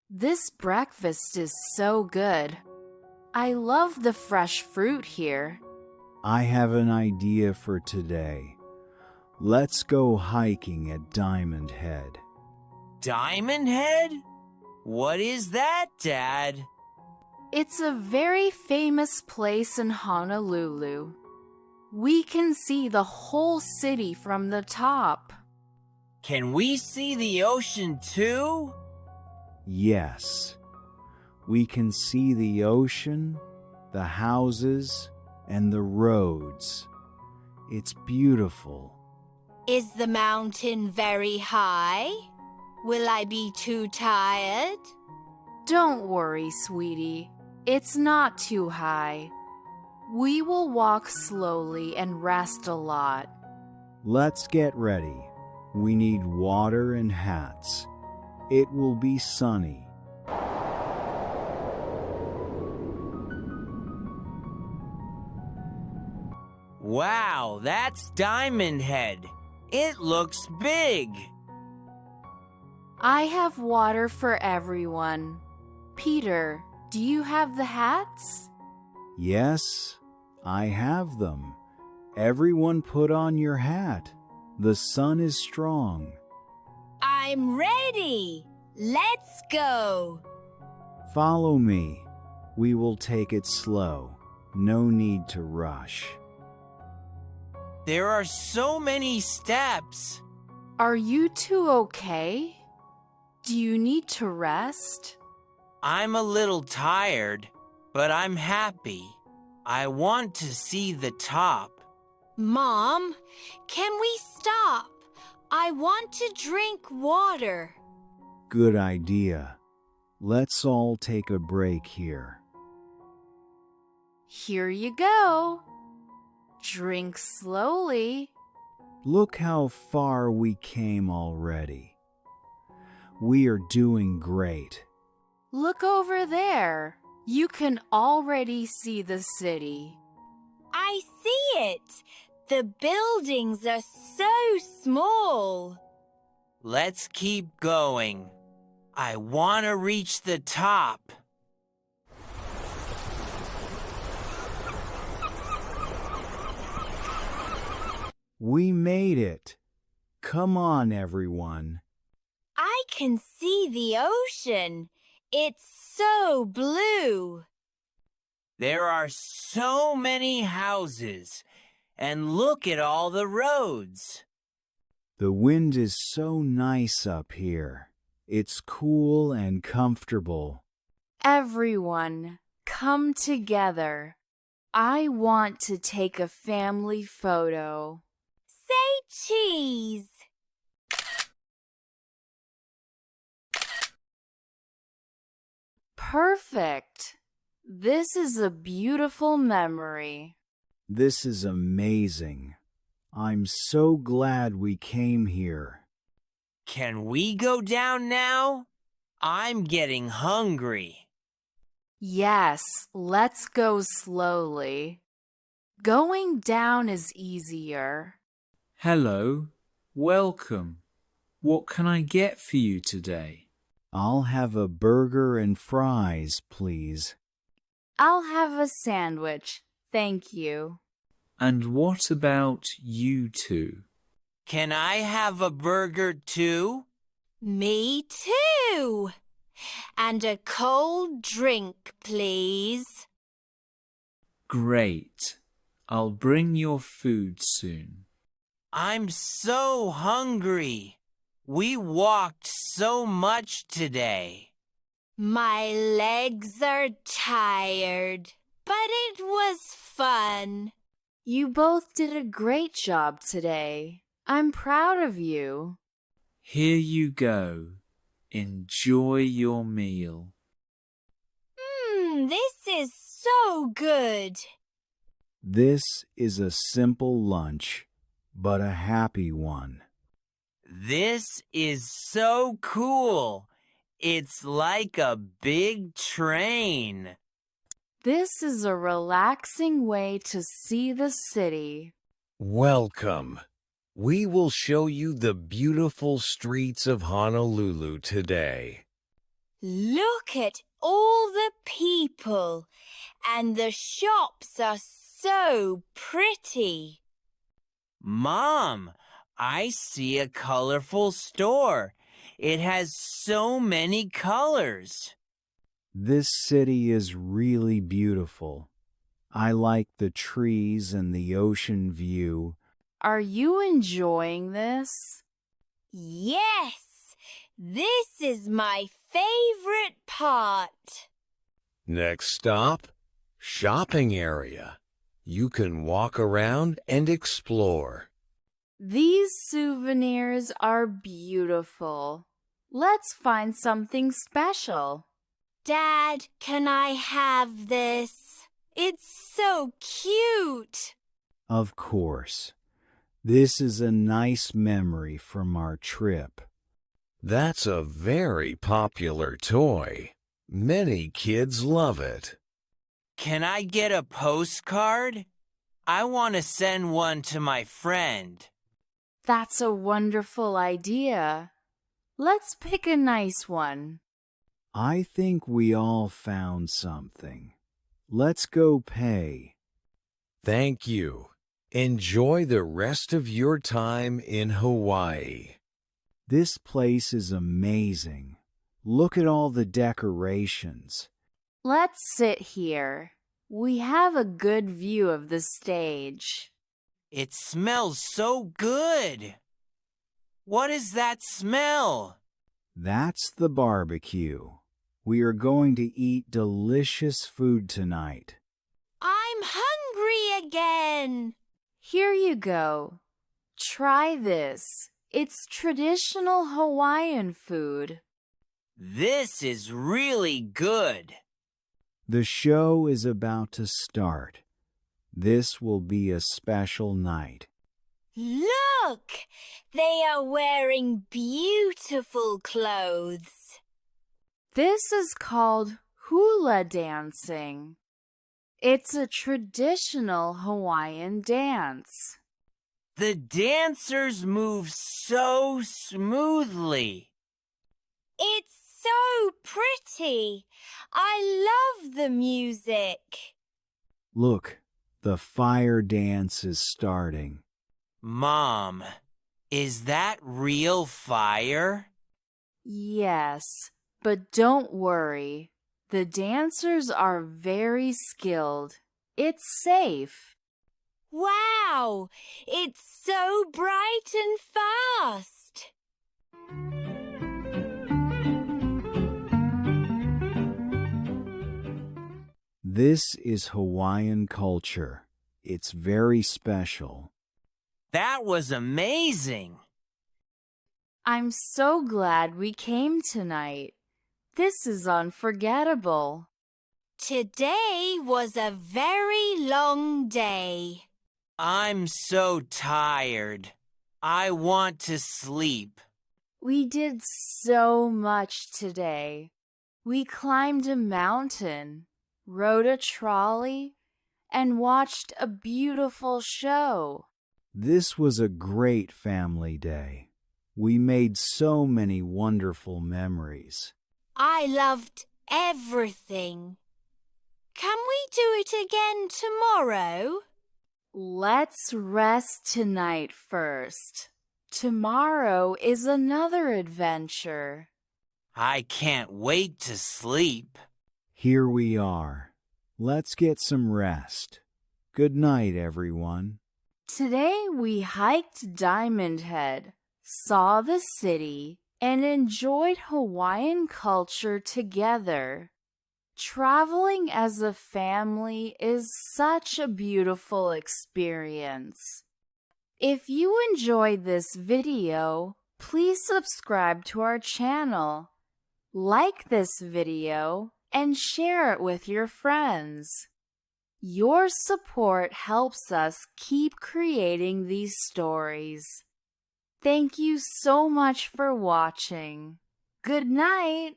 This breakfast is so good. I love the fresh fruit here. I have an idea for today. Let's go hiking at Diamond Head. Diamond Head? What is that, Dad? It's a very famous place in Honolulu. We can see the whole city from the top. Can we see the ocean too? Yes, we can see the ocean, the houses, and the roads. It's beautiful. Is the mountain very high? Will I be too tired? Don't worry, sweetie. It's not too high. We will walk slowly and rest a lot. Let's get ready. We need water and hats. It will be sunny. Wow, that's Diamond Head. It looks big. I have water for everyone. Peter, do you have the hats? Yes, I have them. Everyone put on your hat. The sun is strong. I'm ready. Let's go. Follow me. We will take it slow. No need to rush. There are so many steps. Are you two okay? Do you need to rest? I'm a little tired, but I'm happy. I want to see the top. Mom, can we stop? I want to drink water. Good idea. Let's all take a break here. Here you go. Drink slowly. Look how far we came already. We are doing great. Look over there. You can already see the city. I see it. The buildings are so small. Let's keep going. I want to reach the top. We made it. Come on, everyone. I can see the ocean. It's so blue. There are so many houses, and look at all the roads. The wind is so nice up here. It's cool and comfortable. Everyone, come together. I want to take a family photo. Say cheese. Perfect. This is a beautiful memory. This is amazing. I'm so glad we came here. Can we go down now? I'm getting hungry. Yes, let's go slowly. Going down is easier. Hello, welcome. What can I get for you today? I'll have a burger and fries, please. I'll have a sandwich, thank you. And what about you two? Can I have a burger too? Me too. And a cold drink, please. Great. I'll bring your food soon. I'm so hungry. We walked so much today. My legs are tired, but it was fun. You both did a great job today. I'm proud of you. Here you go. Enjoy your meal. This is so good. This is a simple lunch, but a happy one. This is so cool. It's like a big train. This is a relaxing way to see the city. Welcome. We will show you the beautiful streets of Honolulu today. Look at all the people, and the shops are so pretty. Mom, I see a colorful store. It has so many colors. This city is really beautiful. I like the trees and the ocean view. Are you enjoying this? Yes, this is my favorite part. Next stop, shopping area. You can walk around and explore. These souvenirs are beautiful. Let's find something special. Dad, can I have this? It's so cute. Of course. This is a nice memory from our trip. That's a very popular toy. Many kids love it. Can I get a postcard? I want to send one to my friend. That's a wonderful idea. Let's pick a nice one. I think we all found something. Let's go pay. Thank you. Enjoy the rest of your time in Hawaii. This place is amazing. Look at all the decorations. Let's sit here. We have a good view of the stage. It smells so good. What is that smell? That's the barbecue. We are going to eat delicious food tonight. I'm hungry again. Here you go. Try this. It's traditional Hawaiian food. This is really good. The show is about to start. This will be a special night. Look, they are wearing beautiful clothes. This is called hula dancing. It's a traditional Hawaiian dance. The dancers move so smoothly. It's so pretty. I love the music. Look, the fire dance is starting. Mom, is that real fire? Yes, but don't worry. The dancers are very skilled. It's safe. Wow, it's so bright and fast. This is Hawaiian culture. It's very special. That was amazing. I'm so glad we came tonight. This is unforgettable. Today was a very long day. I'm so tired. I want to sleep. We did so much today. We climbed a mountain, rode a trolley, and watched a beautiful show. This was a great family day. We made so many wonderful memories. I loved everything. Can we do it again tomorrow? Let's rest tonight first. Tomorrow is another adventure. I can't wait to sleep. Here we are. Let's get some rest. Good night, everyone. Today we hiked Diamond Head, saw the city, and enjoyed Hawaiian culture together. Traveling as a family is such a beautiful experience. If you enjoyed this video, please subscribe to our channel, like this video, and share it with your friends. Your support helps us keep creating these stories. Thank you so much for watching. Good night.